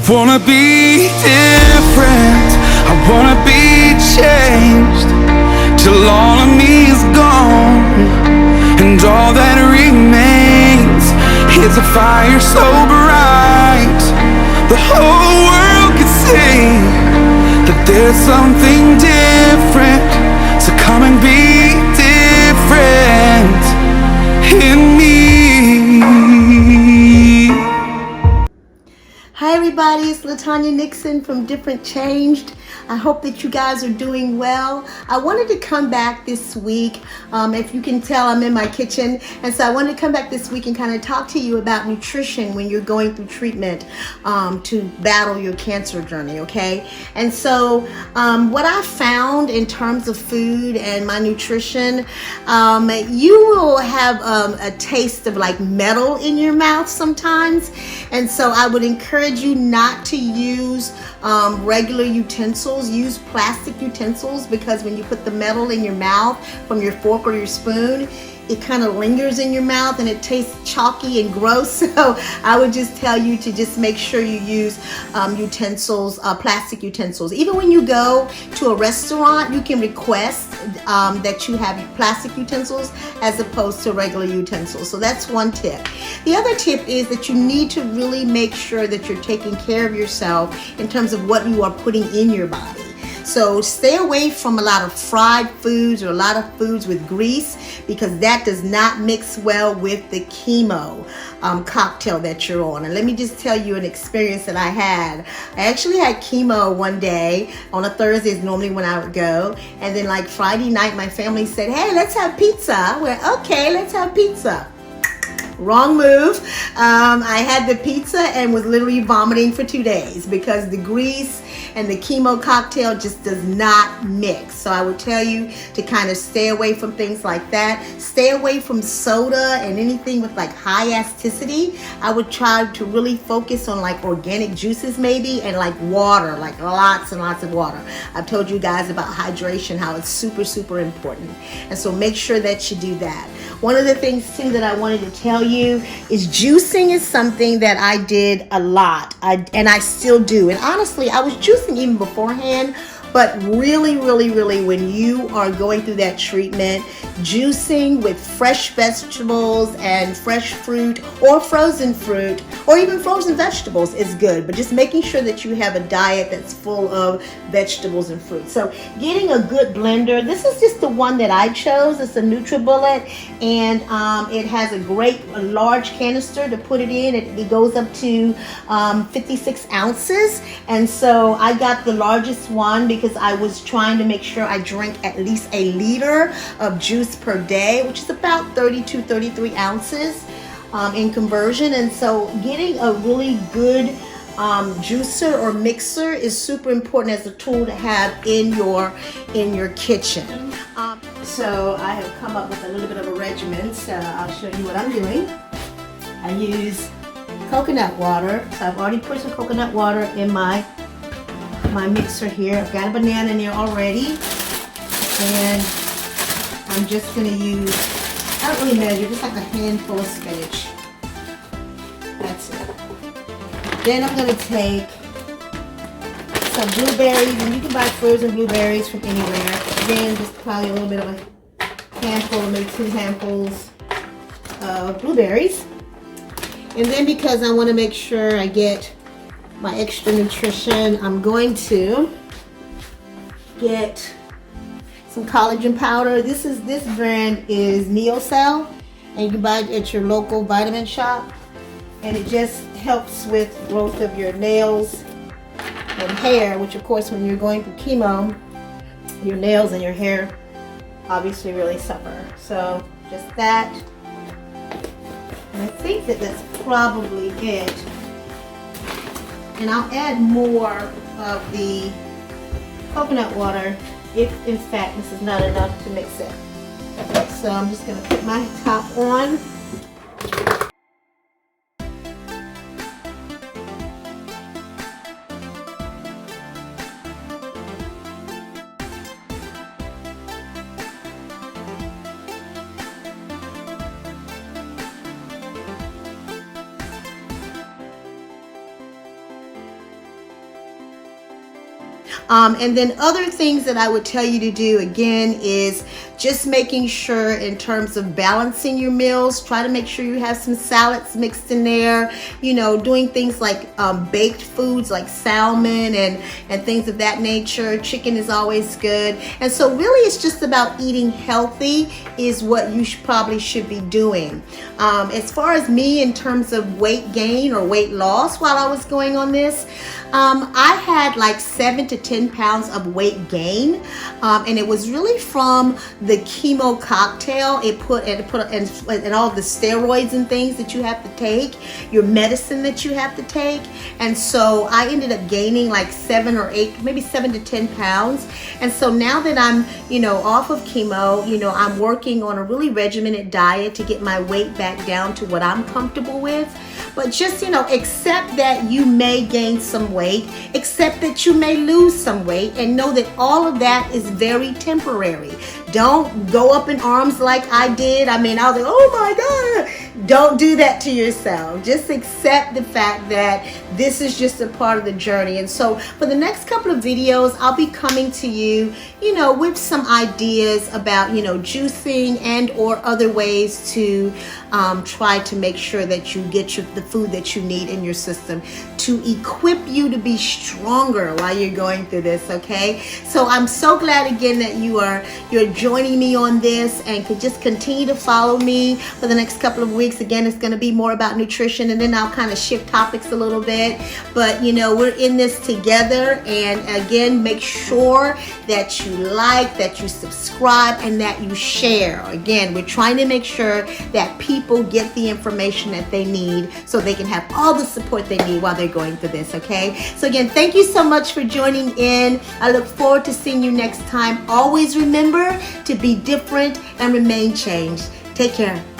wanna be different, I wanna be changed, till all of me is gone, and all that remains is a fire so bright the whole world can see that there's something different. So come and be different in me. Hi everybody, it's LaTanya Nixon from Different.Changed. I hope that you guys are doing well. I wanted to come back this week. If you can tell, I'm in my kitchen. And so I wanted to come back this week and kind of talk to you about nutrition when you're going through treatment to battle your cancer journey, okay? And so what I found in terms of food and my nutrition, you will have a taste of like metal in your mouth sometimes. And so I would encourage you not to use regular utensils. Use plastic utensils, because when you put the metal in your mouth from your fork or your spoon, it kind of lingers in your mouth and it tastes chalky and gross. So I would just tell you to just make sure you use utensils, plastic utensils. Even when you go to a restaurant, you can request that you have plastic utensils as opposed to regular utensils. So that's one tip. The other tip is that you need to really make sure that you're taking care of yourself in terms of what you are putting in your body. So stay away from a lot of fried foods or a lot of foods with grease, because that does not mix well with the chemo cocktail that you're on. And let me just tell you an experience that I had. I actually had chemo one day. On a Thursday is normally when I would go. And then like Friday night, my family said, hey, let's have pizza. I went, okay, let's have pizza. Wrong move. I had the pizza and was literally vomiting for 2 days because the grease and the chemo cocktail just does not mix. So I would tell you to kind of stay away from things like that. Stay away from soda and anything with like high acidity. I would try to really focus on like organic juices maybe, and like water, like lots and lots of water. I've told you guys about hydration, how it's super, super important. And so make sure that you do that. One of the things too that I wanted to tell you is juicing is something that I did a lot, and I still do. And honestly, I was juicing even beforehand, but really, when you are going through that treatment, juicing with fresh vegetables and fresh fruit or frozen fruit or even frozen vegetables is good, but just making sure that you have a diet that's full of vegetables and fruit. So getting a good blender, this is just the one that I chose. It's a NutriBullet, and it has a large canister to put it in. It goes up to 56 ounces, and so I got the largest one because I was trying to make sure I drank at least a liter of juice per day, which is about 33 ounces in conversion. And so getting a really good juicer or mixer is super important as a tool to have in your kitchen. So I have come up with a little bit of a regimen, so I'll show you what I'm doing. I use coconut water. So I've already put some coconut water in my mixer here. I've got a banana in there already, and I'm just going to use, I don't really measure, just like a handful of spinach. That's it. Then I'm going to take some blueberries, and you can buy frozen blueberries from anywhere. Then just probably a little bit of a handful, maybe 2 handfuls of blueberries. And then because I want to make sure I get my extra nutrition, I'm going to get some collagen powder. This brand is NeoCell, and you can buy it at your local vitamin shop, and it just helps with growth of your nails and hair, which of course when you're going through chemo, your nails and your hair obviously really suffer. So just that, and I think that's probably it. And I'll add more of the coconut water if in fact this is not enough to mix it. So I'm just going to put my top on. And then other things that I would tell you to do again is just making sure in terms of balancing your meals, try to make sure you have some salads mixed in there, doing things like baked foods like salmon and things of that nature. Chicken is always good. And so really it's just about eating healthy is what you probably should be doing. As far as me in terms of weight gain or weight loss while I was going on this, I had like 7 to 10 pounds of weight gain, and it was really from the chemo cocktail. It put and all the steroids and things that you have to take, your medicine that you have to take, and so I ended up gaining like 7 or 8, maybe 7 to 10 pounds. And so now that I'm off of chemo, I'm working on a really regimented diet to get my weight back down to what I'm comfortable with. But just accept that you may gain some weight, accept that you may lose some weight, and know that all of that is very temporary. Don't go up in arms like I did. I was like, oh my God. Don't do that to yourself. Just accept the fact that this is just a part of the journey. And so for the next couple of videos, I'll be coming to you, with some ideas about, juicing and or other ways to try to make sure that you get the food that you need in your system to equip you to be stronger while you're going through this, okay? So I'm so glad again that you're joining me on this, and could just continue to follow me for the next couple of weeks. Again, it's going to be more about nutrition, and then I'll kind of shift topics a little bit. But we're in this together, and again, make sure that you like, that you subscribe, and that you share. Again, we're trying to make sure that people get the information that they need so they can have all the support they need while they're going through this, okay? So again, thank you so much for joining in. I look forward to seeing you next time. Always remember to be different and remain changed. Take care.